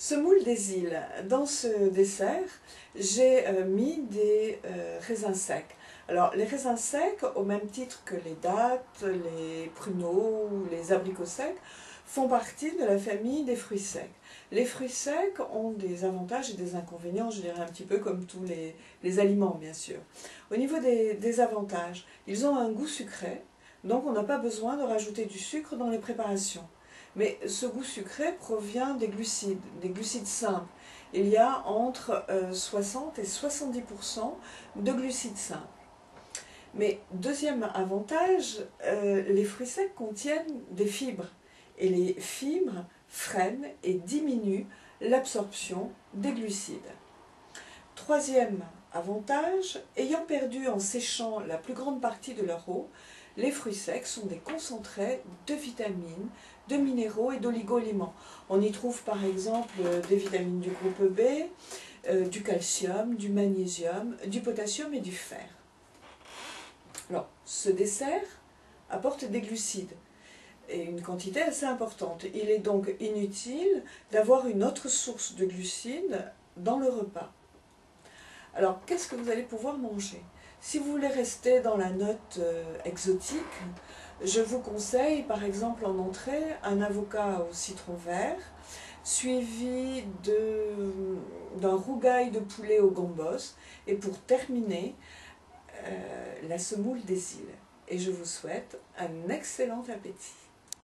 Semoule des îles. Dans ce dessert, j'ai mis des raisins secs. Alors, les raisins secs, au même titre que les dattes, les pruneaux ou les abricots secs, font partie de la famille des fruits secs. Les fruits secs ont des avantages et des inconvénients, je dirais un petit peu comme tous les aliments, bien sûr. Au niveau des avantages, ils ont un goût sucré, donc on n'a pas besoin de rajouter du sucre dans les préparations. Mais ce goût sucré provient des glucides simples. Il y a entre 60 et 70% de glucides simples. Mais deuxième avantage, les fruits secs contiennent des fibres. Et les fibres freinent et diminuent l'absorption des glucides. Troisième avantage, ayant perdu en séchant la plus grande partie de leur eau, les fruits secs sont des concentrés de vitamines, de minéraux et d'oligo-éléments. On y trouve par exemple des vitamines du groupe B, du calcium, du magnésium, du potassium et du fer. Alors, ce dessert apporte des glucides et une quantité assez importante. Il est donc inutile d'avoir une autre source de glucides dans le repas. Alors, qu'est-ce que vous allez pouvoir manger? Si vous voulez rester dans la note exotique, je vous conseille par exemple en entrée un avocat au citron vert, suivi d'un rougail de poulet au gambos, et pour terminer, la semoule des îles. Et je vous souhaite un excellent appétit.